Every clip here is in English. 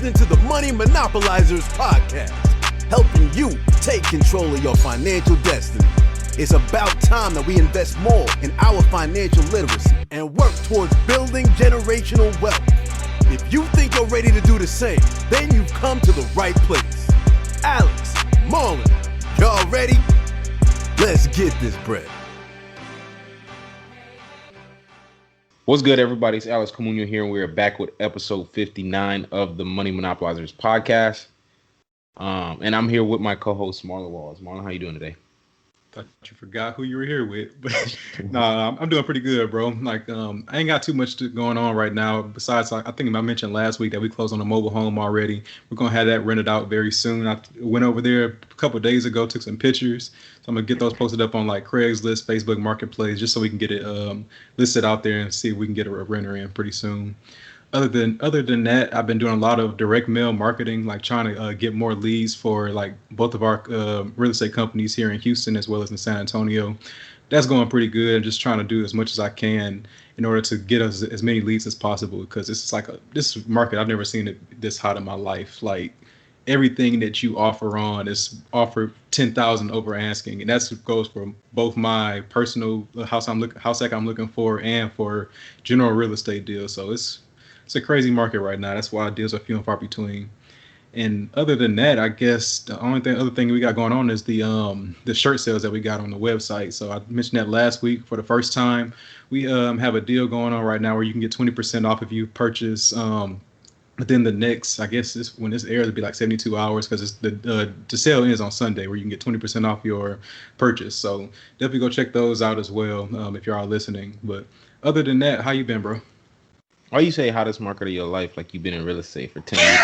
listening to the Money Monopolizers podcast, helping you take control of your financial destiny. It's about time that we invest more in our financial literacy and work towards building generational wealth. If you think you're ready to do the same, then you've come to the right place. Alex, Marlon, y'all ready? Let's get this bread. What's good, everybody? It's Alex Comunio here, and we're back with episode 59 of the Money Monopolizers podcast. And I'm here with my co-host, Marlon Walls. Marlon, how you doing today? Thought you forgot who you were here with, but nah, I'm doing pretty good, bro. Like, I ain't got too much going on right now. Besides, I think I mentioned last week that we closed on a mobile home already. We're gonna have that rented out very soon. I went over there a couple of days ago, took some pictures. So I'm gonna get those posted up on like Craigslist, Facebook Marketplace, just so we can get it listed out there and see if we can get a renter in pretty soon. Other than that, I've been doing a lot of direct mail marketing, like trying to get more leads for like both of our real estate companies here in Houston as well as in San Antonio. That's going pretty good. I'm just trying to do as much as I can in order to get us as many leads as possible, because it's like this market, I've never seen it this hot in my life. Like, everything that you offer on is offered 10,000 over asking, and that's what goes for both my personal house I'm looking for and for general real estate deals. So it's a crazy market right now. That's why deals are few and far between. And other than that, I guess the other thing we got going on is the shirt sales that we got on the website. So I mentioned that last week for the first time. We have a deal going on right now where you can get 20% off if you purchase within the next, I guess when this airs, it'll be like 72 hours, because the sale ends on Sunday, where you can get 20% off your purchase. So definitely go check those out as well if you're all listening. But other than that, how you been, bro? Why you say hottest market of your life like you've been in real estate for 10 years?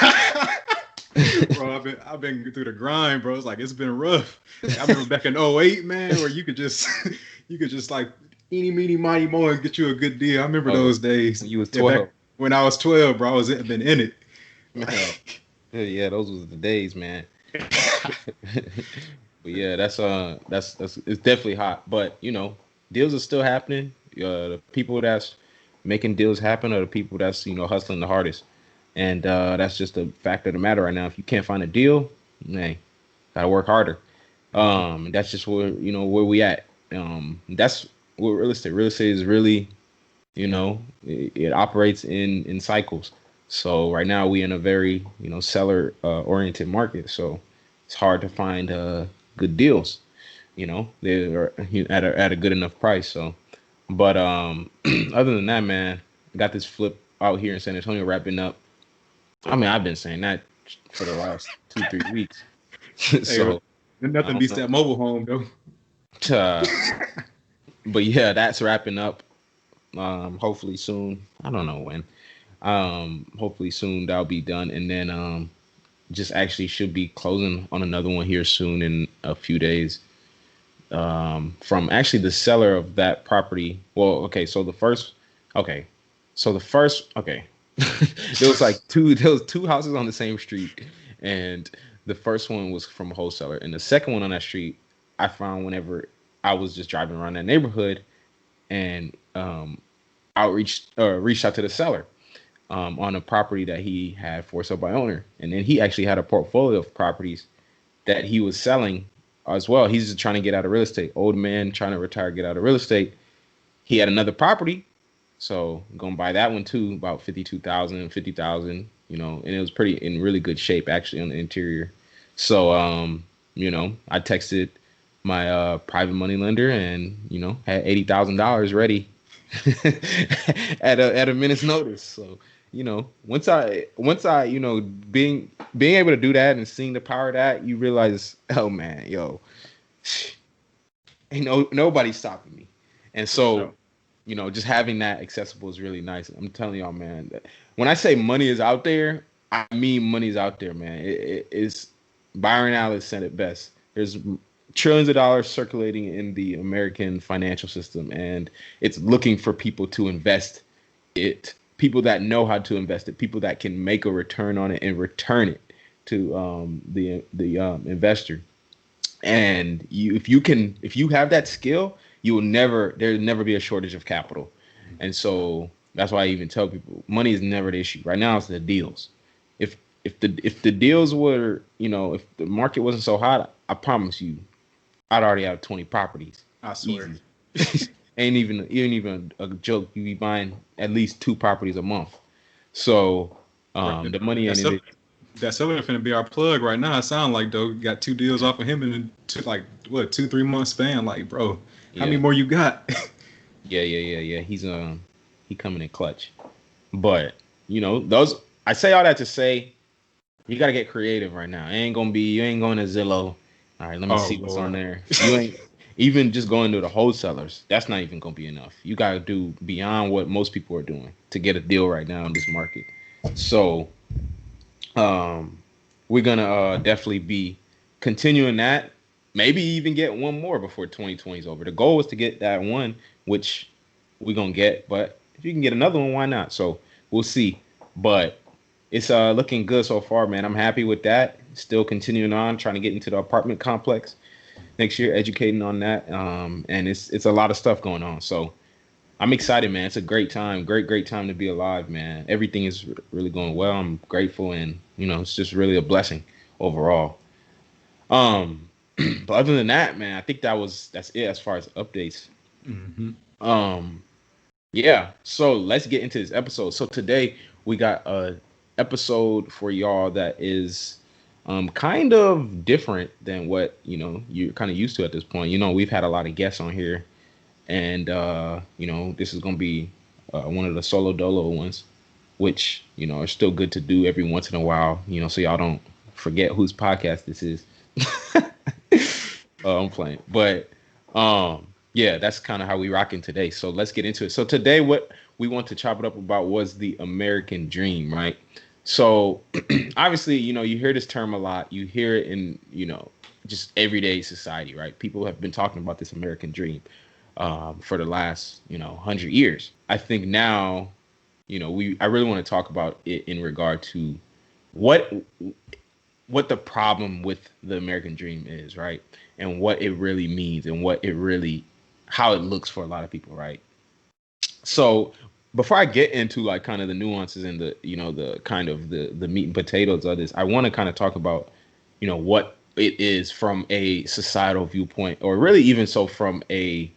Bro, I've been through the grind, bro. It's been rough. I remember back in 2008, man, where you could just like eeny, meeny, miny, mo and get you a good deal. I remember those days. You was 12. When I was 12, bro, I've been in it. Yeah, those was the days, man. But yeah, that's it's definitely hot. But you know, deals are still happening. The people that's making deals happen are the people that's hustling the hardest, and that's just a fact of the matter right now. If you can't find a deal, hey, gotta work harder. That's just where we at. That's what real estate is really. It operates in cycles. So right now we in a very seller oriented market. So it's hard to find good deals. They're at a good enough price. So, but other than that, man, I got this flip out here in San Antonio wrapping up. I mean, I've been saying that for the last 2-3 weeks. So nothing beats that mobile home though. But yeah, that's wrapping up. Hopefully soon. I don't know when. Hopefully soon that'll be done, and then just actually should be closing on another one here soon in a few days. From actually the seller of that property. Well, okay, so the first there was two houses on the same street, and the first one was from a wholesaler, and the second one on that street I found whenever I was just driving around that neighborhood, and reached out to the seller on a property that he had for sale by owner, and then he actually had a portfolio of properties that he was selling as well. He's just trying to get out of real estate. Old man trying to retire, get out of real estate. He had another property, so I'm gonna buy that one too, about $52,000, $50,000, and it was in really good shape actually on the interior. So I texted my private money lender and had $80,000 ready at a minute's notice. So once I being able to do that and seeing the power of that, you realize, oh man, ain't nobody stopping me. And so just having that accessible is really nice. I'm telling y'all, man, that when I say money is out there, I mean money is out there, man. It's Byron Allen said it best. There's trillions of dollars circulating in the American financial system, and it's looking for people to invest it, people that know how to invest it, people that can make a return on it and return it to the investor. And if you have that skill, there'll never be a shortage of capital. And so that's why I even tell people money is never the issue. Right now it's the deals. if the deals were, if the market wasn't so hot, I promise you, I'd already have 20 properties. I swear. Easy. ain't even a joke. You be buying at least 2 properties a month. So the money ain't in it. That seller finna be our plug right now. It sound like though got 2 deals off of him in like 2-3 months span. Like, bro, how many more you got? Yeah. He coming in clutch. But those, I say all that to say, you gotta get creative right now. You ain't going to Zillow. All right, let me see what's on there. You ain't even just going to the wholesalers. That's not even gonna be enough. You gotta do beyond what most people are doing to get a deal right now in this market. So we're gonna definitely be continuing that. Maybe even get one more before 2020 is over. The goal is to get that one, which we're gonna get. But if you can get another one, why not? So we'll see. But it's looking good so far, man. I'm happy with that. Still continuing on, trying to get into the apartment complex next year, educating on that. And it's a lot of stuff going on. So I'm excited, man. It's a great time, great time to be alive, man. Everything is really going well. I'm grateful, and it's just really a blessing overall. But other than that, man, I think that's it as far as updates. Mm-hmm. Yeah. So let's get into this episode. So today we got a episode for y'all that is kind of different than what you're kind of used to at this point. We've had a lot of guests on here, and this is gonna be one of the solo dolo ones, which are still good to do every once in a while, so y'all don't forget whose podcast this is. I'm playing, but yeah, that's kind of how we rocking today. So let's get into it. So today, what we want to chop it up about was the American dream, right? So obviously, you hear this term a lot. You hear it in, just everyday society, right? People have been talking about this American dream for the last, 100 years. I think now, I really want to talk about it in regard to what the problem with the American dream is, right? And what it really means and how it looks for a lot of people, right? So before I get into like kind of the nuances and the the kind of the meat and potatoes of this, I want to kind of talk about what it is from a societal viewpoint, or really even so from a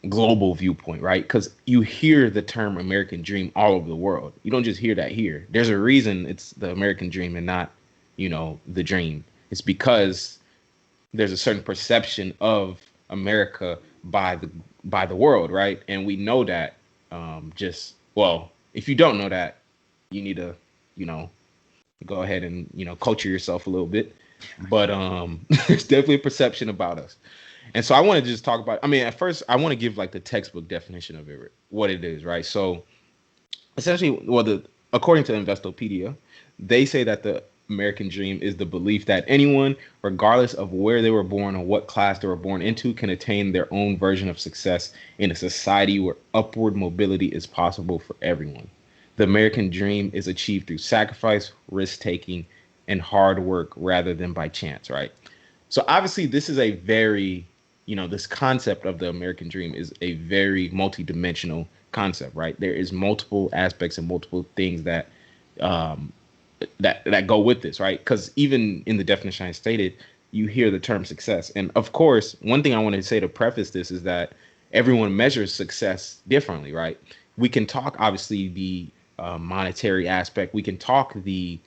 global viewpoint, right? Because you hear the term American dream all over the world. You don't just hear that here. There's a reason it's the American dream and not the dream. It's because there's a certain perception of America by the world, right? And we know that. If you don't know that, you need to go ahead and culture yourself a little bit. But there's definitely a perception about us. And so I want to just talk about, at first I want to give like the textbook definition of it, what it is, right? So essentially, according to Investopedia, they say that the American dream is the belief that anyone, regardless of where they were born or what class they were born into, can attain their own version of success in a society where upward mobility is possible for everyone. The American dream is achieved through sacrifice, risk-taking, and hard work rather than by chance, right? So obviously this is a very, this concept of the American dream is a very multidimensional concept, right? There is multiple aspects and multiple things that that go with this, right? Because even in the definition I stated, you hear the term success. And of course, one thing I want to say to preface this is that everyone measures success differently, right? We can talk, obviously, the monetary aspect. We can talk the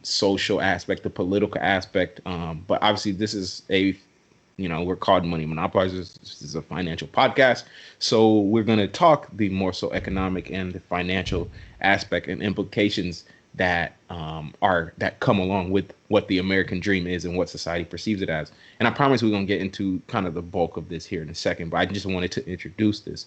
social aspect, the political aspect. But obviously, this is we're called Money Monopolizers. This is a financial podcast. So we're going to talk the more so economic and the financial aspect and implications that that come along with what the American dream is and what society perceives it as. And I promise we're going to get into kind of the bulk of this here in a second, but I just wanted to introduce this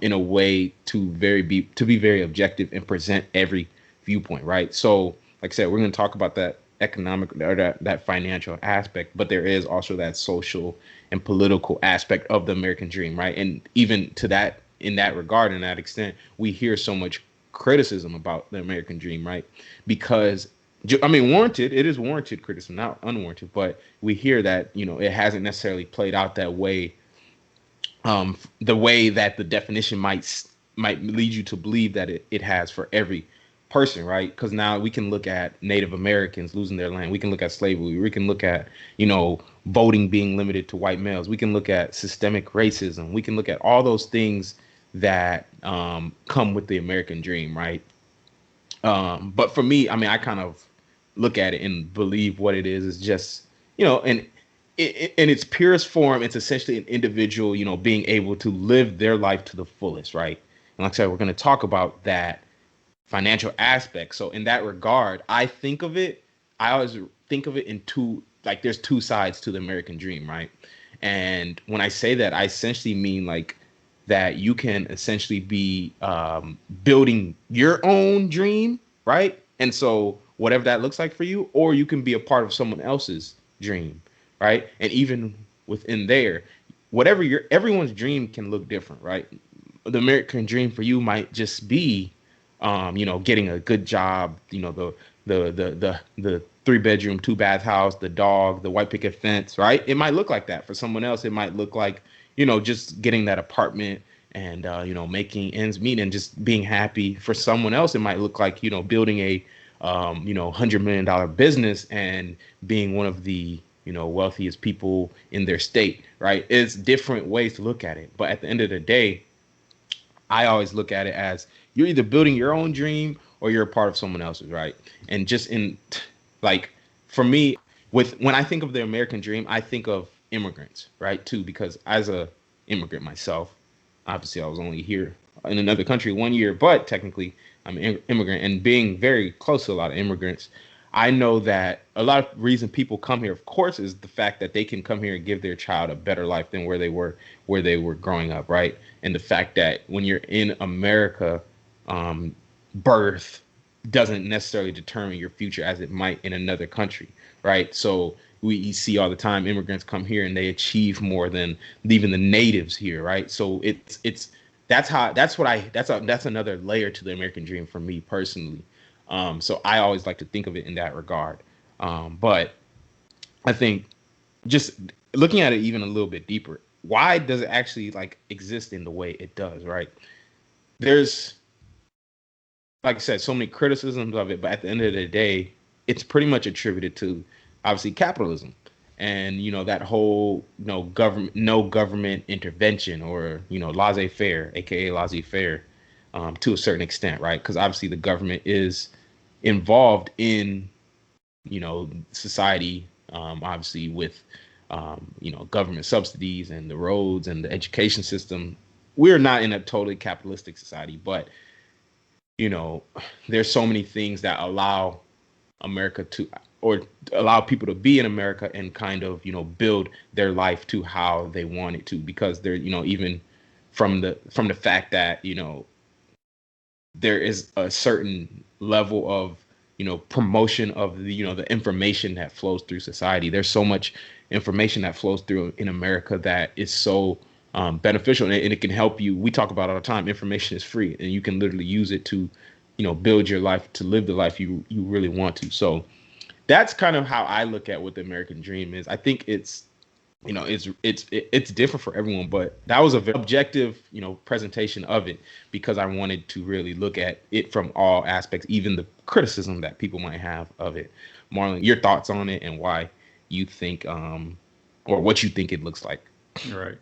in a way to be very objective and present every viewpoint, right? So like I said, we're going to talk about that economic or that financial aspect, but there is also that social and political aspect of the American dream, right? And even to that, in that regard, in that extent, we hear so much criticism about the American dream, right? Because warranted, it is warranted criticism, not unwarranted, but we hear that it hasn't necessarily played out that way, the way that the definition might lead you to believe that it has for every person, right? Because now we can look at Native Americans losing their land. We can look at slavery. We can look at, voting being limited to white males. We can look at systemic racism. We can look at all those things that come with the American dream, right? But for me, I mean, I kind of look at it and believe what it is just, and in its purest form, it's essentially an individual, being able to live their life to the fullest, right? And like I said, we're going to talk about that financial aspect. So in that regard, I always think of it in two, like there's two sides to the American dream, right? And when I say that, I essentially mean like that you can essentially be building your own dream, right? And so whatever that looks like for you, or you can be a part of someone else's dream, right? And even within there, everyone's dream can look different, right? The American dream for you might just be, getting a good job, the 3-bedroom, 2-bath house, the dog, the white picket fence, right? It might look like that. For someone else, it might look like, just getting that apartment and, making ends meet and just being happy. For someone else, it might look like, building a, $100 million business and being one of the, wealthiest people in their state, right? It's different ways to look at it. But at the end of the day, I always look at it as you're either building your own dream or you're a part of someone else's, right? And just for me, when I think of the American dream, I think of immigrants, right? Too, because as a immigrant myself, obviously I was only here in another country 1 year, but technically I'm an immigrant, and being very close to a lot of immigrants, I know that a lot of reason people come here, of course, is the fact that they can come here and give their child a better life than where they were growing up, right? And the fact that when you're in America, birth doesn't necessarily determine your future as it might in another country, right? So we see all the time immigrants come here and they achieve more than even the natives here, right? So that's another layer to the American dream for me personally. So I always like to think of it in that regard. But I think just looking at it even a little bit deeper, why does it actually exist in the way it does, right? There's, like I said, so many criticisms of it, but at the end of the day, it's pretty much attributed to obviously capitalism and, that whole, no government intervention or, laissez-faire, aka laissez-faire, to a certain extent, right? Because obviously the government is involved in, society, obviously with, government subsidies and the roads and the education system. We're not in a totally capitalistic society, but, there's so many things that allow America to, or allow people to be in America and kind of, build their life to how they want it to, because they're, even from the fact that, there is a certain level of, promotion of the, the information that flows through society. There's so much information that flows through in America that is so beneficial, and it can help you. We talk about all the time, information is free, and you can literally use it to, build your life, to live the life you really want to. So that's kind of how I look at what the American dream is. I think it's, it's different for everyone, but that was a very objective, presentation of it, because I wanted to really look at it from all aspects, even the criticism that people might have of it. Marlon, your thoughts on it and why you think, or what you think it looks like. Right.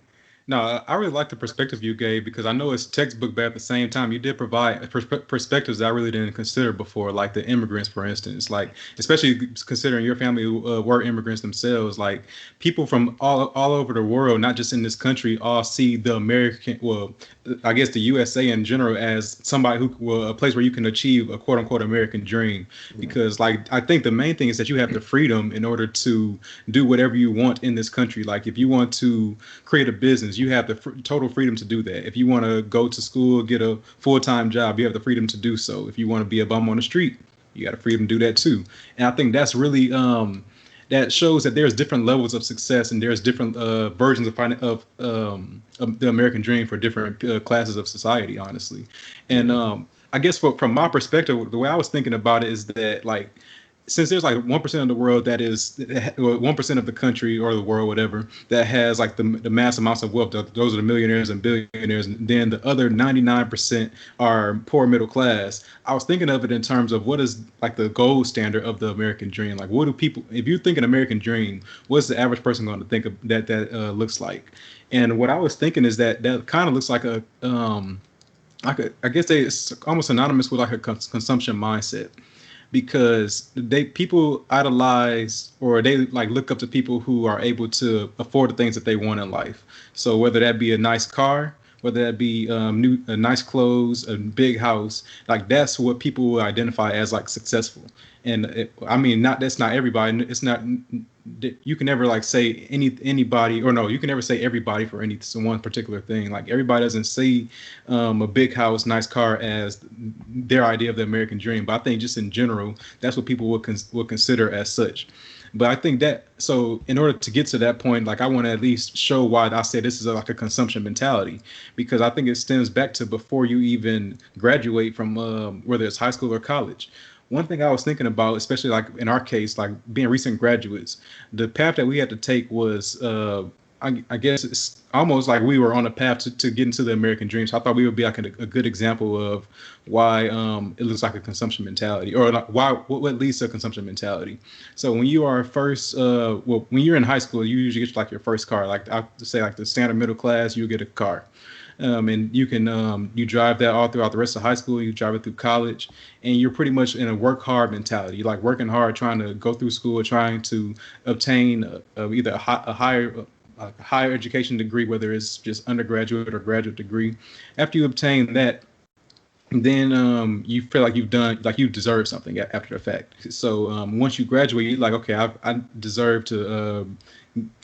No, I really like the perspective you gave, because I know it's textbook, but at the same time, you did provide perspectives that I really didn't consider before, like the immigrants, for instance, like especially considering your family were immigrants themselves, like people from all over the world, not just in this country, all see the American, well, I guess the USA in general as somebody a place where you can achieve a quote unquote American dream. Because like, I think the main thing is that you have the freedom in order to do whatever you want in this country. Like if you want to create a business, you have the total freedom to do that. If you want to go to school, get a full-time job, you have the freedom to do so. If you want to be a bum on the street, you got the freedom to do that too. And I think that's really that shows that there's different levels of success, and there's different versions of the American dream for different classes of society, honestly. And I guess from my perspective, the way I was thinking about it is that, like, since there's like 1% of the world that is 1% of the country or the world, whatever, that has like the mass amounts of wealth, those are the millionaires and billionaires, and then the other 99% are poor middle class. I was thinking of it in terms of what is like the gold standard of the American dream. Like, what do people, if you think an American dream, what's the average person going to think of that looks like? And what I was thinking is that kind of looks like I guess it's almost synonymous with like a consumption mindset, because people idolize, or they like look up to people who are able to afford the things that they want in life. So whether that be a nice car, whether that be nice clothes, a big house, like that's what people will identify as like successful. And I mean, that's not everybody. It's not, you can never like say anybody, or no, you can never say everybody for any one particular thing. Like everybody doesn't see a big house, nice car as their idea of the American dream. But I think just in general, that's what people will consider as such. But I think that, so in order to get to that point, like I want to at least show why I say this is like a consumption mentality, because I think it stems back to before you even graduate from whether it's high school or college. One thing I was thinking about, especially like in our case, like being recent graduates, the path that we had to take was, I guess it's almost like we were on a path to get into the American dream. So I thought we would be like a good example of why it looks like a consumption mentality, or like what leads to a consumption mentality. So when you are when you're in high school, you usually get like your first car. Like I say, like the standard middle class, you get a car. And you can you drive that all throughout the rest of high school. You drive it through college, and you're pretty much in a work hard mentality. You're like working hard, trying to go through school, trying to obtain either a higher education degree, whether it's just undergraduate or graduate degree. After you obtain that, then you feel like you deserve something after the fact. So once you graduate, you're like, okay, I deserve to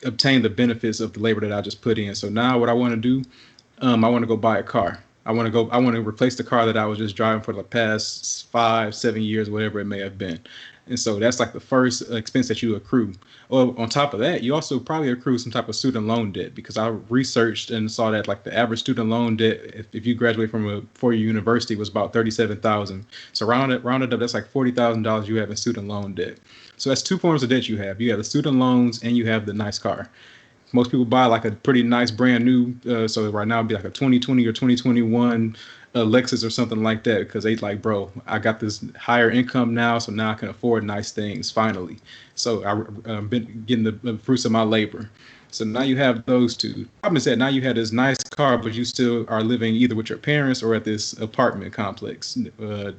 obtain the benefits of the labor that I just put in. So now what I want to do, I want to go buy a car. I want to replace the car that I was just driving for the past 5-7 years, whatever it may have been. And so that's like the first expense that you accrue. Well, on top of that, you also probably accrue some type of student loan debt, because I researched and saw that like the average student loan debt, if you graduate from a four-year university, was about $37,000. So rounded up, that's like $40,000 you have in student loan debt. So that's two forms of debt you have. You have the student loans and you have the nice car. Most people buy like a pretty nice brand new. So right now it'd be like a 2020 or 2021 Lexus or something like that, because they like, bro, I got this higher income now, so now I can afford nice things finally. So I've been getting the fruits of my labor. So now you have those two. Problem is that now you have this nice car, but you still are living either with your parents or at this apartment complex that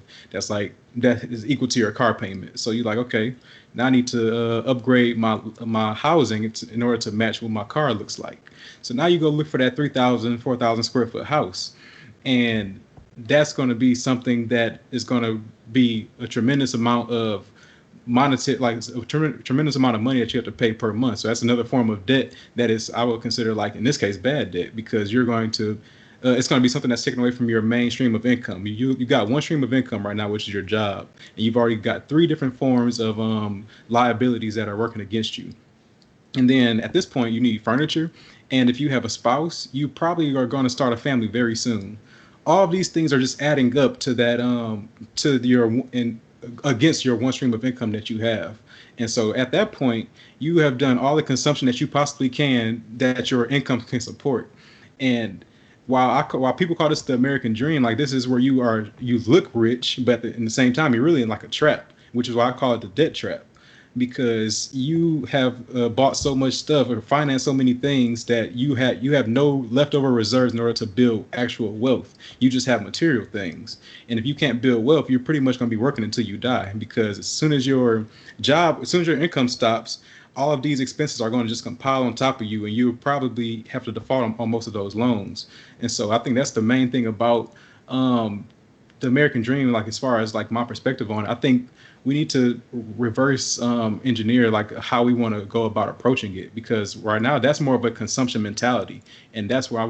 is equal to your car payment. So you're like, okay, now I need to upgrade my housing in order to match what my car looks like. So now you go look for that 3,000, 4,000 square foot house, and that's going to be something that is going to be a tremendous amount of monetary, like a tremendous amount of money that you have to pay per month. So that's another form of debt that is, I would consider, like in this case, bad debt, because you're going to, it's going to be something that's taken away from your main stream of income. You got one stream of income right now, which is your job, and you've already got three different forms of liabilities that are working against you. And then at this point, you need furniture, and if you have a spouse, you probably are going to start a family very soon. All of these things are just adding up to that against your one stream of income that you have. And so at that point, you have done all the consumption that you possibly can that your income can support. And while people call this the American dream, like this is where you look rich, but in the same time, you're really in like a trap, which is why I call it the debt trap. Because you have bought so much stuff or financed so many things that you have no leftover reserves in order to build actual wealth. You just have material things. And if you can't build wealth, you're pretty much going to be working until you die, because as soon as your income stops, all of these expenses are going to just compile on top of you, and you probably have to default on most of those loans. And so I think that's the main thing about the American dream, like as far as like my perspective on it. I think we need to reverse engineer like how we want to go about approaching it, because right now that's more of a consumption mentality, and that's where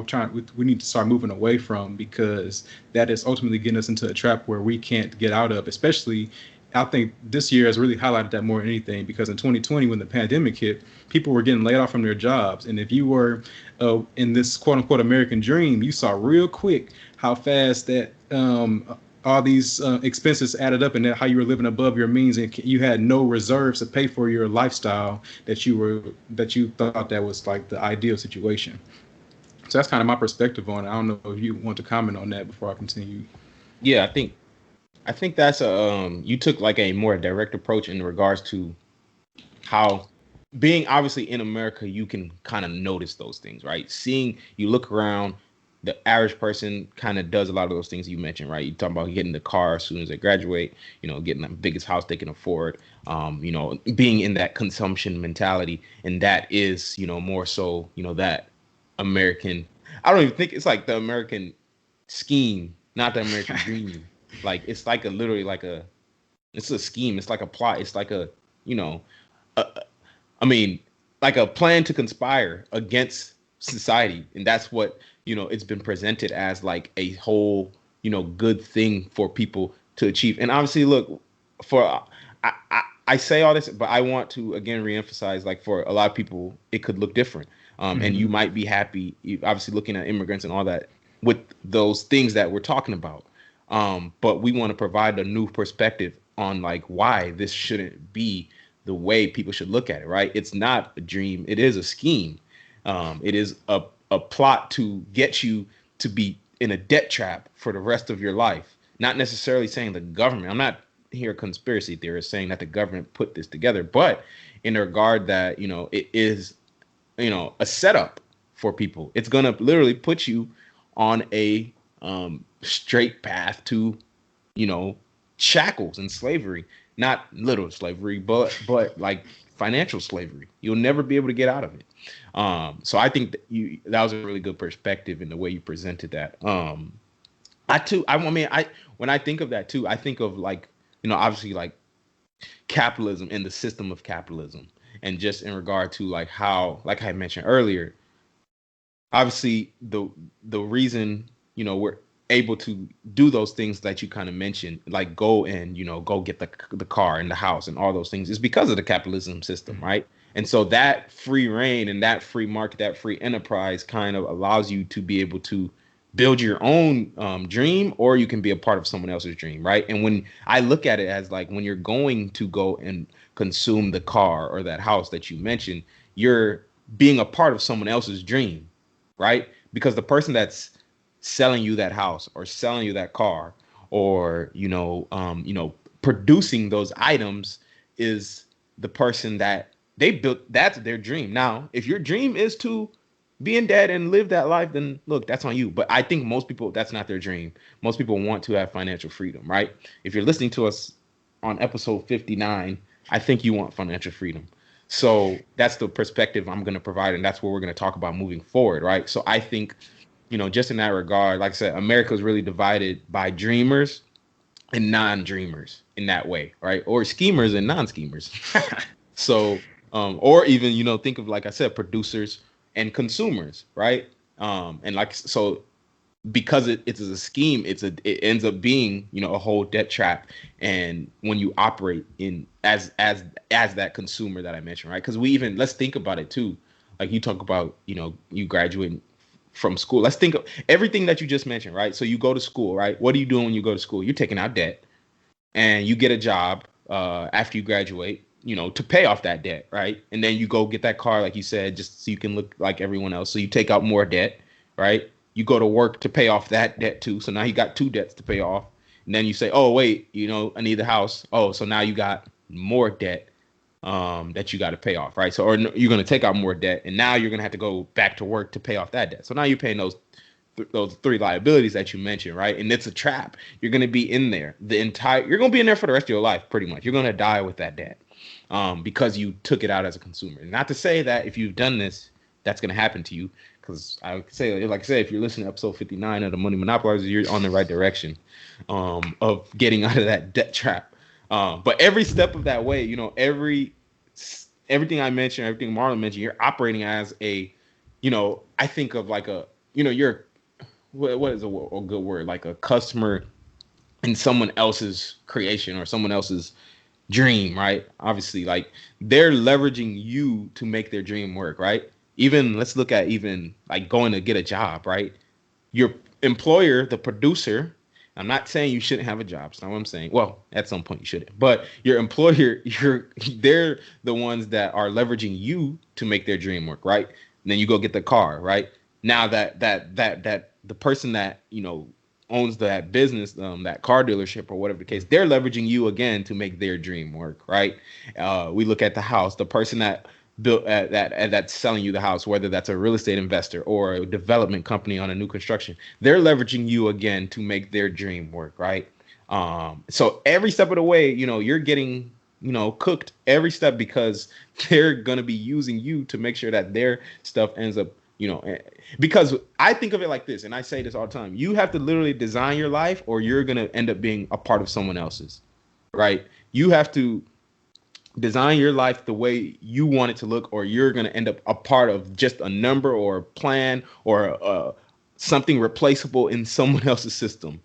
we need to start moving away from, because that is ultimately getting us into a trap where we can't get out of. Especially, I think this year has really highlighted that more than anything, because in 2020, when the pandemic hit, people were getting laid off from their jobs, and if you were in this quote unquote American dream, you saw real quick how fast that all these expenses added up, and then how you were living above your means, and you had no reserves to pay for your lifestyle that you thought that was like the ideal situation. So that's kind of my perspective on it. I don't know if you want to comment on that before I continue. Yeah, I think that's you took like a more direct approach in regards to how being obviously in America, you can kind of notice those things, right? Seeing you look around, the average person kind of does a lot of those things you mentioned, right? You talk about getting the car as soon as they graduate, getting the biggest house they can afford, being in that consumption mentality, and that is, more so, that American. I don't even think it's like the American scheme, not the American dream. Like it's like it's a scheme. It's like a plot. It's like you know, a, I mean, like a plan to conspire against society, and that's what it's been presented as, like a whole good thing for people to achieve. And obviously, look, for I say all this, but I want to again reemphasize, like, for a lot of people, it could look different, and you might be happy, obviously, looking at immigrants and all that with those things that we're talking about. But we want to provide a new perspective on like why this shouldn't be the way people should look at it, right? It's not a dream. It is a scheme. It is a plot to get you to be in a debt trap for the rest of your life. Not necessarily saying the government. I'm not here a conspiracy theorist saying that the government put this together, but in the regard that, it is, a setup for people. It's going to literally put you on a straight path to, shackles and slavery. Not literal slavery, but like financial slavery. You'll never be able to get out of it. So I think that was a really good perspective in the way you presented that. When I think of that too, I think of like, obviously like capitalism and the system of capitalism, and just in regard to like how, like I mentioned earlier, obviously the reason, we're able to do those things that you kind of mentioned, like go and, go get the car and the house and all those things, is because of the capitalism system, right? And so that free reign and that free market, that free enterprise kind of allows you to be able to build your own dream, or you can be a part of someone else's dream, right? And when I look at it as like when you're going to go and consume the car or that house that you mentioned, you're being a part of someone else's dream, right? Because the person that's selling you that house or selling you that car or producing those items is the person that they built. That's their dream. Now, if your dream is to be in debt and live that life, then look, that's on you. But I think most people, that's not their dream. Most people want to have financial freedom, right? If you're listening to us on episode 59, I think you want financial freedom. So that's the perspective I'm going to provide, and that's what we're going to talk about moving forward, right? So I think, just in that regard, like I said, America is really divided by dreamers and non-dreamers in that way, right? Or schemers and non-schemers. So, or even, think of, like I said, producers and consumers, right? And like, so because it's a scheme, it ends up being, a whole debt trap. And when you operate in as that consumer that I mentioned, right? Because let's think about it too. Like you talk about, you graduate from school. Let's think of everything that you just mentioned, right? So you go to school, right? What are you doing when you go to school? You're taking out debt, and you get a job after you graduate, to pay off that debt, right? And then you go get that car, like you said, just so you can look like everyone else. So you take out more debt, right? You go to work to pay off that debt too. So now you got two debts to pay off. And then you say, oh, wait, I need the house. Oh, so now you got more debt that you got to pay off, right? So, or you're going to take out more debt, and now you're going to have to go back to work to pay off that debt. So now you're paying those three liabilities that you mentioned, right? And it's a trap. You're going to be in there you're going to be in there for the rest of your life, pretty much. You're going to die with that debt because you took it out as a consumer. Not to say that if you've done this, that's going to happen to you, because I would say, like I said, if you're listening to episode 59 of the Money Monopolizers, you're on the right direction of getting out of that debt trap. But every step of that way, everything I mentioned, everything Marlon mentioned, you're operating as a, I think of like a, you're, what is a good word? Like a customer in someone else's creation or someone else's dream, right? Obviously, like they're leveraging you to make their dream work, right? Even let's look at even like going to get a job, right? Your employer, the producer, I'm not saying you shouldn't have a job. That's not what I'm saying. Well, at some point you shouldn't. But your employer, they're the ones that are leveraging you to make their dream work, right? And then you go get the car, right? Now that the person that owns that business, that car dealership or whatever the case, they're leveraging you again to make their dream work, right? We look at the house, the person that built that's selling you the house, whether that's a real estate investor or a development company on a new construction, they're leveraging you again to make their dream work, right? So every step of the way, you're getting cooked every step, because they're gonna be using you to make sure that their stuff ends up, because I think of it like this, and I say this all the time: you have to literally design your life, or you're gonna end up being a part of someone else's, right? You have to design your life the way you want it to look, or you're going to end up a part of just a number or a plan or something replaceable in someone else's system,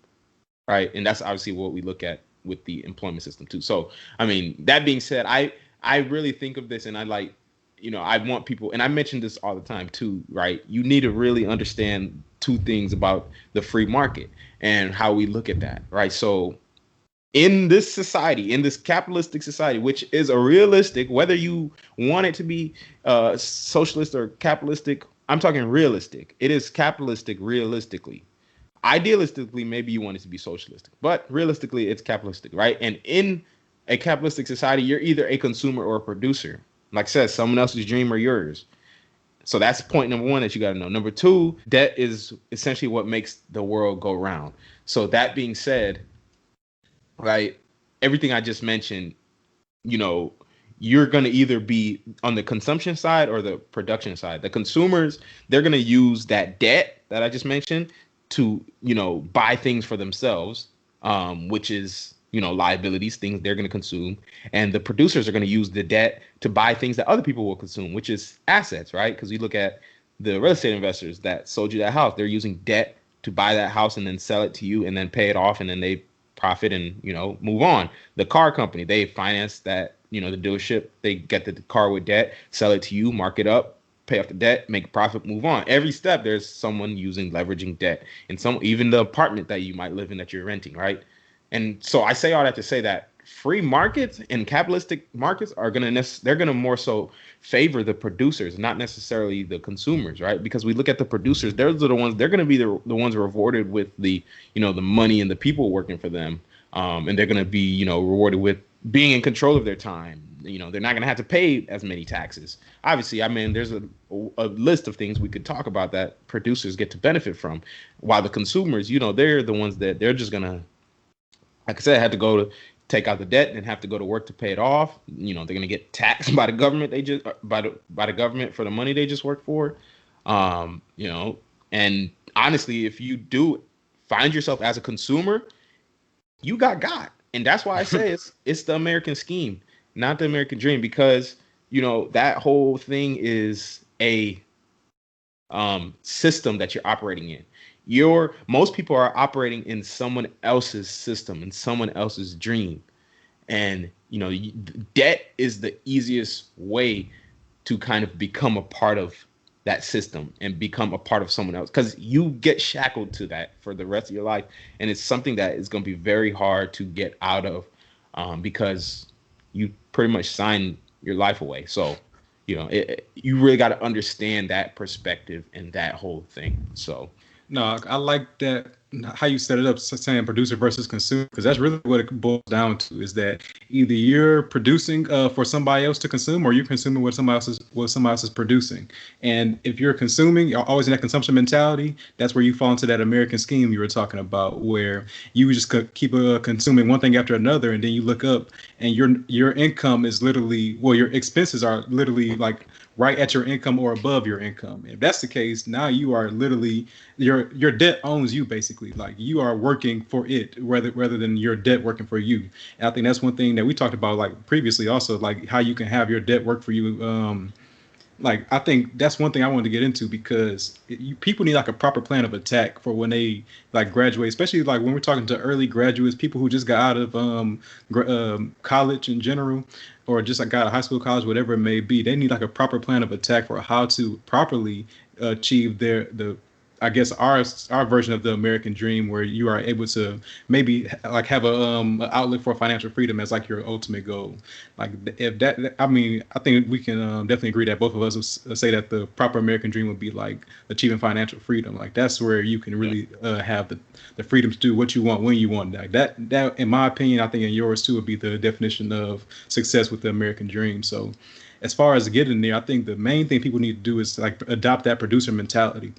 right? And that's obviously what we look at with the employment system too. So, I mean, that being said, I really think of this, and I want people, and I mention this all the time too, right? You need to really understand two things about the free market and how we look at that, right? So in this society, in this capitalistic society, which is a realistic, whether you want it to be socialist or capitalistic, I'm talking realistic. It is capitalistic realistically. Idealistically, maybe you want it to be socialistic, but realistically, it's capitalistic, right? And in a capitalistic society, you're either a consumer or a producer. Like I said, someone else's dream or yours. So that's point number one that you got to know. Number two, debt is essentially what makes the world go round. So that being said, right, everything I just mentioned, you're going to either be on the consumption side or the production side. The consumers, they're going to use that debt that I just mentioned to, buy things for themselves, which is, liabilities, things they're going to consume. And the producers are going to use the debt to buy things that other people will consume, which is assets, right? Because you look at the real estate investors that sold you that house, they're using debt to buy that house and then sell it to you and then pay it off, and then they profit and move on. The car company, they finance that, the dealership, they get the car with debt, sell it to you, mark it up, pay off the debt, make a profit, move on. Every step there's someone leveraging debt, and even the apartment that you might live in that you're renting, right? And so I say all that to say that free markets and capitalistic markets are they're gonna more so favor the producers, not necessarily the consumers, right? Because we look at the producers, they're the ones, they're gonna be the ones rewarded with the the money and the people working for them, and they're gonna be rewarded with being in control of their time. They're not gonna have to pay as many taxes. Obviously, I mean, there's a list of things we could talk about that producers get to benefit from, while the consumers, they're the ones that they're just gonna, like I said, have to go to take out the debt and have to go to work to pay it off. They're going to get taxed by the government. By the government for the money they just worked for. And honestly, if you do find yourself as a consumer, you got. And that's why I say it's the American scheme, not the American dream, because, that whole thing is a system that you're operating in. Most people are operating in someone else's system, in someone else's dream. And, debt is the easiest way to kind of become a part of that system and become a part of someone else, because you get shackled to that for the rest of your life. And it's something that is going to be very hard to get out of, because you pretty much sign your life away. So, you really got to understand that perspective and that whole thing. So, no, I like that, how you set it up, saying producer versus consumer, because that's really what it boils down to, is that either you're producing for somebody else to consume, or you're consuming what somebody else is producing. And if you're consuming, you're always in that consumption mentality. That's where you fall into that American scheme you were talking about, where you just keep consuming one thing after another, and then you look up and your income is literally, well, your expenses are literally like right at your income or above your income. If that's the case, now you are literally, your debt owns you, basically. Like, you are working for it rather than your debt working for you. And I think that's one thing that we talked about, like, previously also, like how you can have your debt work for you. Like, I think that's one thing I wanted to get into, because people need like a proper plan of attack for when they like graduate, especially like when we're talking to early graduates, people who just got out of college in general, or just like got out of high school, college, whatever it may be. They need like a proper plan of attack for how to properly achieve the I guess our version of the American dream, where you are able to maybe like have a outlook for financial freedom as like your ultimate goal. Like if that, I mean, I think we can definitely agree that both of us will say that the proper American dream would be like achieving financial freedom. Like that's where you can really have the freedom to do what you want when you want. Like that in my opinion, I think in yours too would be the definition of success with the American dream. So as far as getting there, I think the main thing people need to do is like adopt that producer mentality.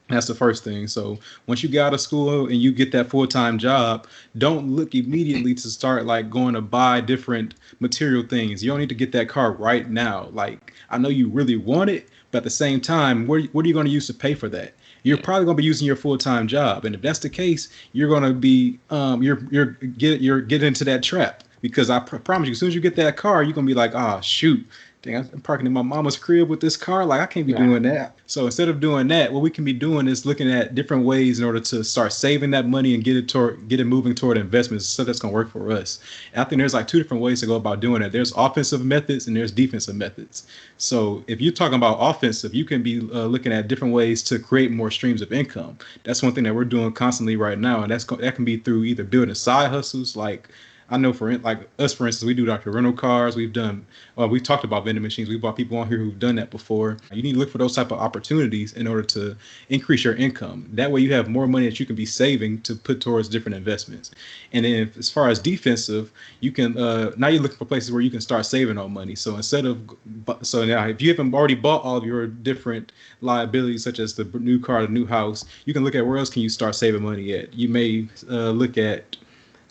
That's the first thing. So once you get out of school and you get that full-time job, don't look immediately to start like going to buy different material things. You don't need to get that car right now. Like I know you really want it, but at the same time, what are you going to use to pay for that? You're probably going to be using your full-time job, and if that's the case, you're going to be you're getting into that trap, because I promise you, as soon as you get that car, you're going to be like, oh shoot. Dang, I'm parking in my mama's crib with this car. Like, I can't be doing that. So instead of doing that, what we can be doing is looking at different ways in order to start saving that money and get it moving toward investments. So that's going to work for us. And I think there's like two different ways to go about doing it. There's offensive methods and there's defensive methods. So if you're talking about offensive, you can be looking at different ways to create more streams of income. That's one thing that we're doing constantly right now. And that can be through either building side hustles, like I know for instance, we do like rental cars. We've talked about vending machines. We've brought people on here who've done that before. You need to look for those type of opportunities in order to increase your income. That way you have more money that you can be saving to put towards different investments. And then as far as defensive, you can, now you're looking for places where you can start saving on money. So so now if you haven't already bought all of your different liabilities, such as the new car, the new house, you can look at where else can you start saving money at. You may look at,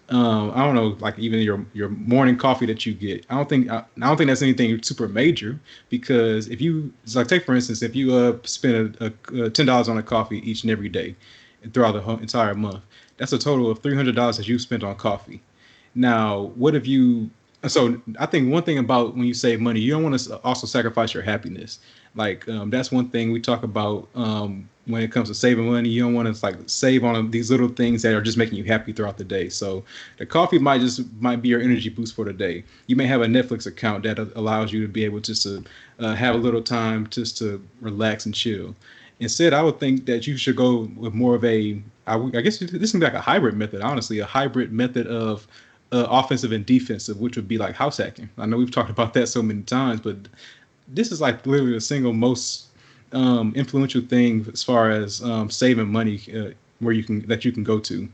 I don't know, like even your morning coffee that you get. I don't think that's anything super major, because if you like take for instance, if you spend $10 on a coffee each and every day throughout the whole entire month, that's a total of $300 that you spent on coffee. Now, what if you? So I think one thing about when you save money, you don't want to also sacrifice your happiness. Like that's one thing we talk about when it comes to saving money. You don't want to like save on these little things that are just making you happy throughout the day. So the coffee might be your energy boost for the day. You may have a Netflix account that allows you to be able just to have a little time just to relax and chill. Instead, I would think that you should go with more of I guess this can be like a hybrid method, honestly, a hybrid method of offensive and defensive, which would be like house hacking. I know we've talked about that so many times, but this is like literally the single most influential thing as far as saving money where you can go to,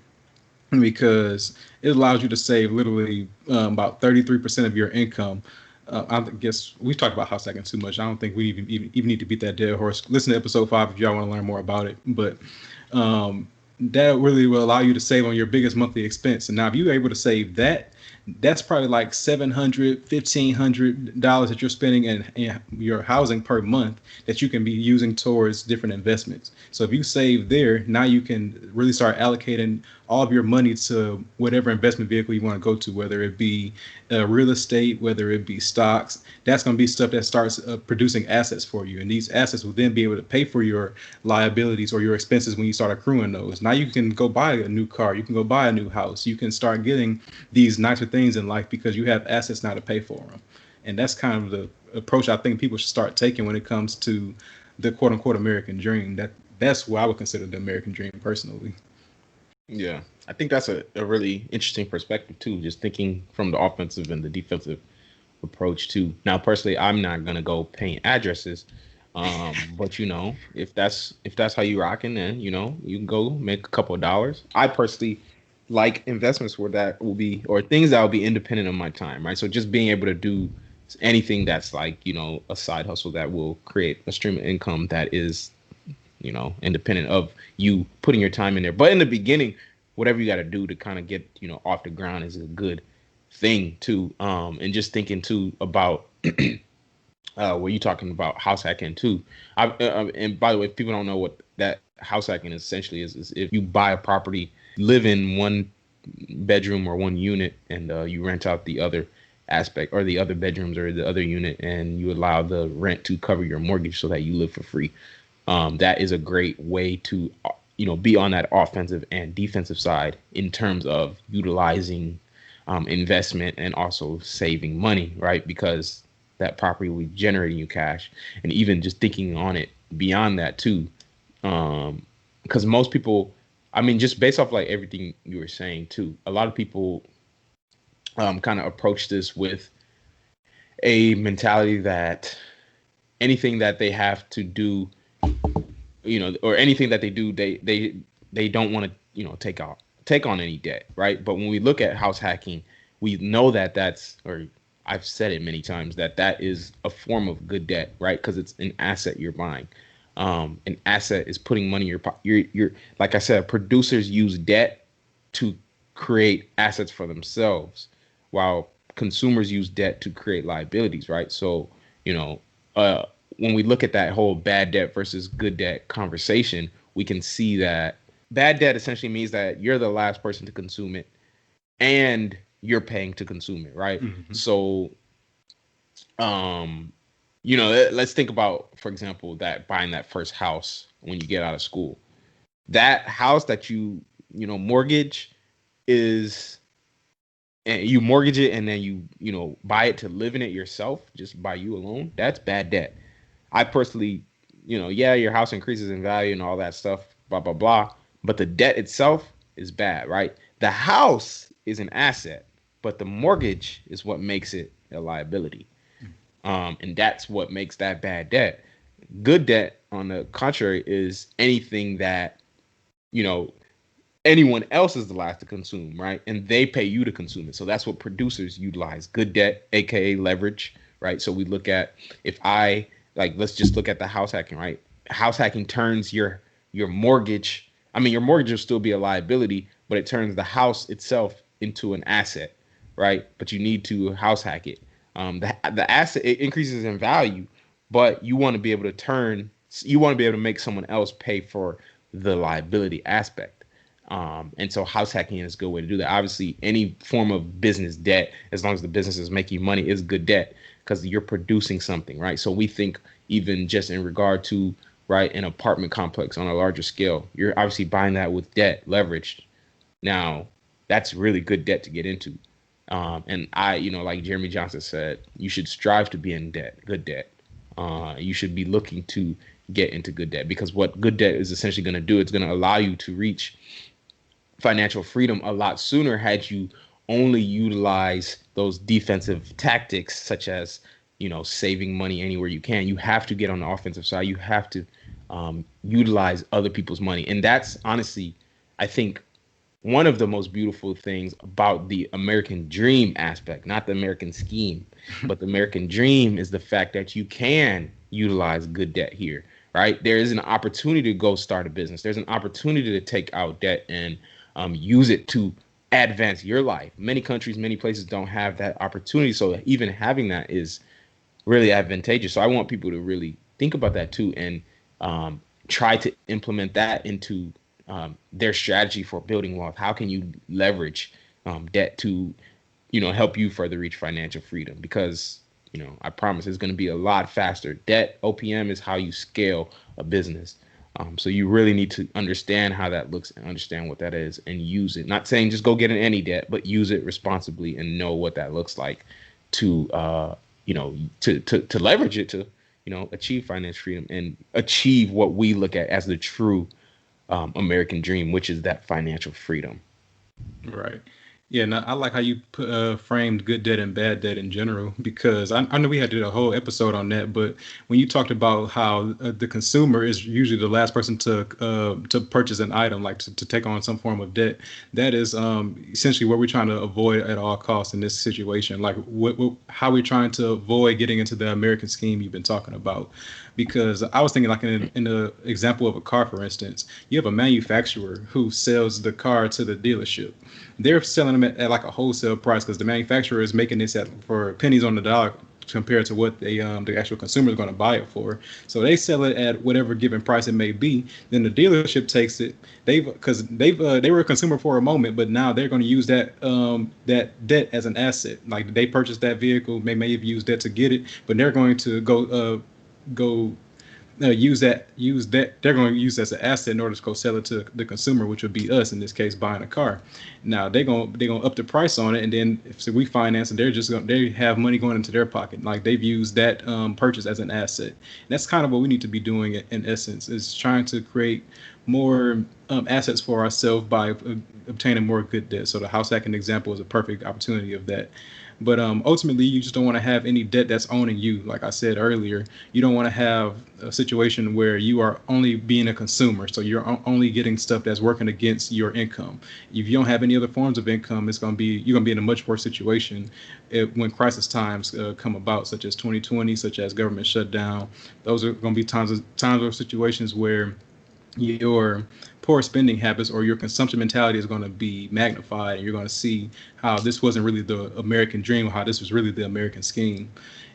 because it allows you to save literally about 33% of your income. I guess we've talked about house hacking too much. I don't think we even need to beat that dead horse. Listen to episode 5 if y'all want to learn more about it. But that really will allow you to save on your biggest monthly expense. And now if you're able to save that, that's probably like $700, $1,500 that you're spending in your housing per month that you can be using towards different investments. So if you save there, now you can really start allocating all of your money to whatever investment vehicle you want to go to, whether it be real estate, whether it be stocks. That's going to be stuff that starts producing assets for you. And these assets will then be able to pay for your liabilities or your expenses when you start accruing those. Now you can go buy a new car. You can go buy a new house. You can start getting these nicer things in life because you have assets now to pay for them. And that's kind of the approach I think people should start taking when it comes to the quote unquote American dream. That's what I would consider the American dream personally. Yeah, I think that's a really interesting perspective too, just thinking from the offensive and the defensive approach too. Now, personally, I'm not going to go paint addresses, but if that's how you rocking, then, you can go make a couple of dollars. I personally like investments where that will be, or things that will be independent of my time, right? So just being able to do anything that's like, a side hustle that will create a stream of income that is, independent of you putting your time in there. But in the beginning, whatever you got to do to kind of get, off the ground is a good thing too. And just thinking too about where you talking about house hacking too. And by the way, if people don't know what that house hacking essentially is if you buy a property, live in one bedroom or one unit, and you rent out the other aspect or the other bedrooms or the other unit, and you allow the rent to cover your mortgage so that you live for free. That is a great way to, be on that offensive and defensive side in terms of utilizing investment and also saving money, right? Because that property will be generating you cash. And even just thinking on it beyond that too, because most people, I mean, just based off like everything you were saying too, a lot of people kind of approach this with a mentality that anything that they have to do, or anything that they do, they don't want to, take on any debt, right? But when we look at house hacking, we know that or I've said it many times, that is a form of good debt, right? Because it's an asset you're buying. An asset is putting money in your pocket. You're like I said, producers use debt to create assets for themselves, while consumers use debt to create liabilities, right? So, when we look at that whole bad debt versus good debt conversation, we can see that bad debt essentially means that you're the last person to consume it and you're paying to consume it, right? Mm-hmm. So, let's think about, for example, that buying that first house when you get out of school. That house that you mortgage is, and you mortgage it and then you buy it to live in it yourself, just by you alone. That's bad debt. I personally, yeah, your house increases in value and all that stuff, blah, blah, blah. But the debt itself is bad, right? The house is an asset, but the mortgage is what makes it a liability. And that's what makes that bad debt. Good debt, on the contrary, is anything that, anyone else is the last to consume, right? And they pay you to consume it. So that's what producers utilize. Good debt, aka leverage, right? So we look at, let's just look at the house hacking, right? House hacking turns your mortgage. I mean, your mortgage will still be a liability, but it turns the house itself into an asset, right? But you need to house hack it. The asset, it increases in value, but you want to be able to make someone else pay for the liability aspect. And so house hacking is a good way to do that. Obviously, any form of business debt, as long as the business is making money, is good debt because you're producing something, right? So we think even just in regard to, right, an apartment complex on a larger scale, you're obviously buying that with debt, leveraged. Now, that's really good debt to get into. And like Jeremy Johnson said, you should strive to be in debt, good debt. You should be looking to get into good debt, because what good debt is essentially going to do, it's going to allow you to reach financial freedom a lot sooner had you only utilize those defensive tactics, such as, saving money anywhere you can. You have to get on the offensive side. You have to utilize other people's money. And that's honestly, I think, one of the most beautiful things about the American dream aspect, not the American scheme, but the American dream, is the fact that you can utilize good debt here, right? There is an opportunity to go start a business. There's an opportunity to take out debt and use it to advance your life. Many countries, many places don't have that opportunity. So even having that is really advantageous. So I want people to really think about that too, and try to implement that into their strategy for building wealth. How can you leverage debt to, help you further reach financial freedom? Because, I promise it's going to be a lot faster. Debt, OPM, is how you scale a business. So you really need to understand how that looks and understand what that is and use it. Not saying just go get in any debt, but use it responsibly and know what that looks like to, to leverage it to, achieve financial freedom and achieve what we look at as the true American dream, which is that financial freedom. Right. Yeah, and I like how you framed good debt and bad debt in general, because I know we had to do a whole episode on that. But when you talked about how the consumer is usually the last person to purchase an item, like to take on some form of debt, that is essentially what we're trying to avoid at all costs in this situation. Like how we're trying to avoid getting into the American scheme you've been talking about. Because I was thinking, like in the example of a car, for instance, you have a manufacturer who sells the car to the dealership. They're selling them at like a wholesale price, because the manufacturer is making this for pennies on the dollar compared to what the actual consumer is going to buy it for. So they sell it at whatever given price it may be. Then the dealership takes it. They were a consumer for a moment, but now they're going to use that debt as an asset. Like they purchased that vehicle, they may have used debt to get it, but they're going to use that. They're going to use that as an asset in order to go sell it to the consumer, which would be us in this case, buying a car. Now they're going to up the price on it, and then if we finance it, they have money going into their pocket. Like they've used that purchase as an asset. And that's kind of what we need to be doing in essence, is trying to create more assets for ourselves by obtaining more good debt. So the house hacking example is a perfect opportunity of that. But ultimately, you just don't want to have any debt that's owning you. Like I said earlier, you don't want to have a situation where you are only being a consumer. So you're only getting stuff that's working against your income. If you don't have any other forms of income, you're going to be in a much worse situation when crisis times come about, such as 2020, such as government shutdown. Those are going to be times or situations where your poor spending habits or your consumption mentality is going to be magnified, and you're going to see how this wasn't really the American dream, how this was really the American scheme.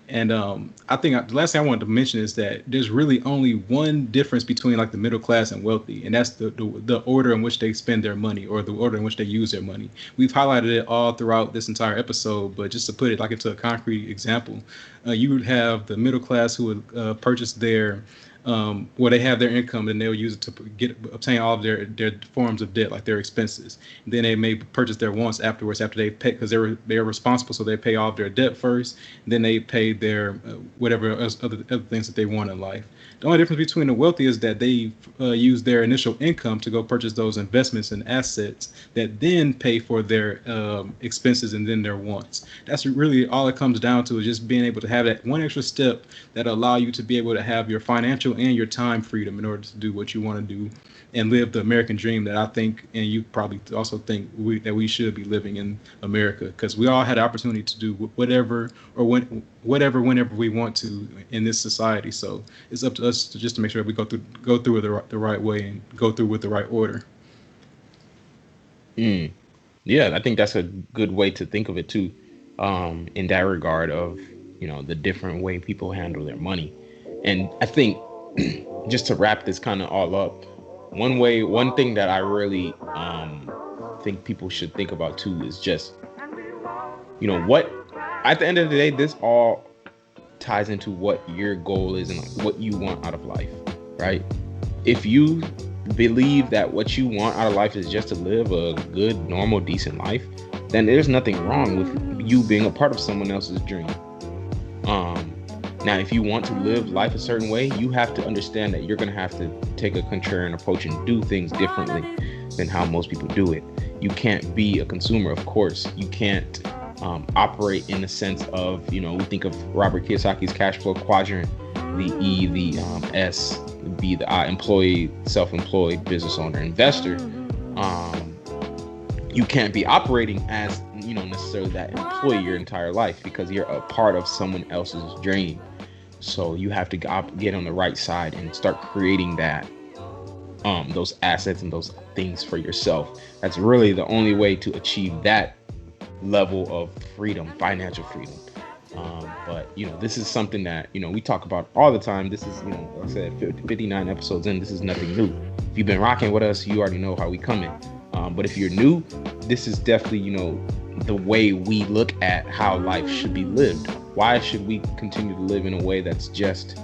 And I think the last thing I wanted to mention is that there's really only one difference between like the middle class and wealthy, and that's the order in which they spend their money, or the order in which they use their money. We've highlighted it all throughout this entire episode, but just to put it like into a concrete example, you would have the middle class who would purchase their they have their income, and they'll use it to obtain all of their forms of debt, like their expenses. And then they may purchase their wants afterwards, after they pay, because they're responsible, so they pay all of their debt first, and then they pay their whatever other things that they want in life. The only difference between the wealthy is that they use their initial income to go purchase those investments and assets that then pay for their expenses and then their wants. That's really all it comes down to, is just being able to have that one extra step that allow you to be able to have your financial and your time freedom in order to do what you want to do and live the American dream that I think, and you probably also think, that we should be living in America, because we all had the opportunity to do whatever whenever we want to in this society. So it's up to us to make sure that we go through the right way and go through with the right order. Yeah, I think that's a good way to think of it too, in that regard of, the different way people handle their money. And I think just to wrap this kind of all up, one thing that I really think people should think about too is just, what at the end of the day, this all ties into what your goal is and what you want out of life, right? If you believe that what you want out of life is just to live a good, normal, decent life, then there's nothing wrong with you being a part of someone else's dream. Now, if you want to live life a certain way, you have to understand that you're going to have to take a contrarian approach and do things differently than how most people do it. You can't be a consumer, of course. You can't operate in the sense of, we think of Robert Kiyosaki's cash flow quadrant, the E, the S, the B, the I, employee, self-employed, business owner, investor. You can't be operating as, necessarily that employee your entire life, because you're a part of someone else's dream. So you have to get on the right side and start creating that, those assets and those things for yourself. That's really the only way to achieve that level of freedom, financial freedom. But this is something that we talk about all the time. This is, like I said, 59 episodes in. This is nothing new. If you've been rocking with us, you already know how we come in. But if you're new, this is definitely the way we look at how life should be lived. Why should we continue to live in a way that's just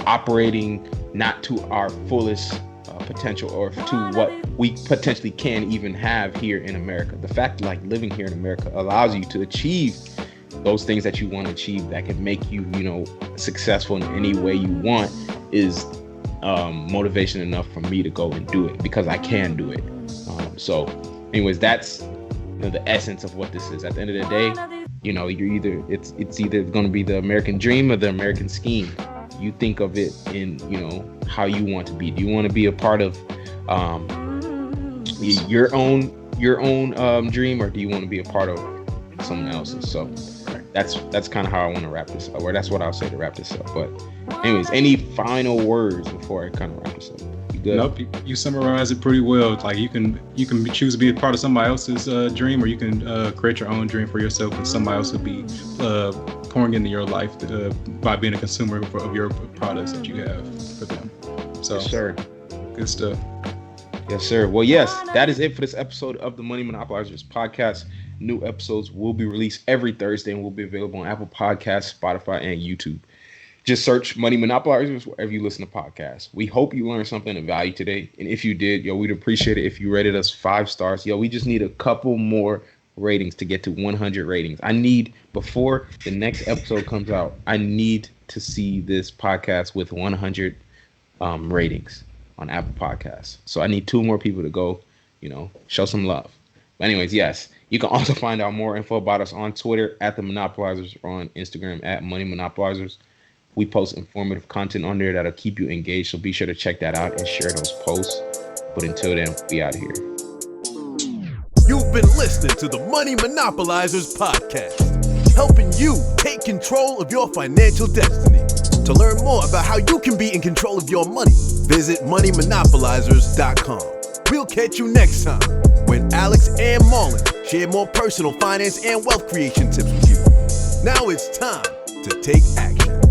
operating not to our fullest potential, or to what we potentially can even have here in America? The fact like living here in America allows you to achieve those things that you want to achieve, that can make you successful in any way you want, is motivation enough for me to go and do it, because I can do it. So anyways, that's the essence of what this is. At the end of the day, you're either it's either going to be the American dream or the American scheme. You think of it in how you want to be. Do you want to be a part of your own dream, or do you want to be a part of someone else's? So that's kind of how I want to wrap this up, or that's what I'll say to wrap this up. But anyways, any final words before I kind of wrap this up? You good? Nope, you summarize it pretty well. Like you can choose to be a part of somebody else's dream, or you can create your own dream for yourself, and somebody else will be pouring into your life by being a consumer of your products that you have for them. So, yes, sir. Good stuff. Yes, sir. Well, yes, that is it for this episode of the Money Monopolizers podcast. New episodes will be released every Thursday and will be available on Apple Podcasts, Spotify, and YouTube. Just search Money Monopolizers wherever you listen to podcasts. We hope you learned something of value today. And if you did, we'd appreciate it if you rated us 5 stars. We just need a couple more ratings to get to 100 ratings. Before the next episode comes out, I need to see this podcast with 100 ratings on Apple Podcasts. So I need 2 more people to go, show some love. But anyways, yes, you can also find out more info about us on Twitter at The Monopolizers or on Instagram at Money Monopolizers. We post informative content on there that'll keep you engaged, so be sure to check that out and share those posts. But until then, we out of here. You've been listening to the Money Monopolizers podcast, helping you take control of your financial destiny. To learn more about how you can be in control of your money, visit moneymonopolizers.com. We'll catch you next time when Alex and Marlon share more personal finance and wealth creation tips with you. Now it's time to take action.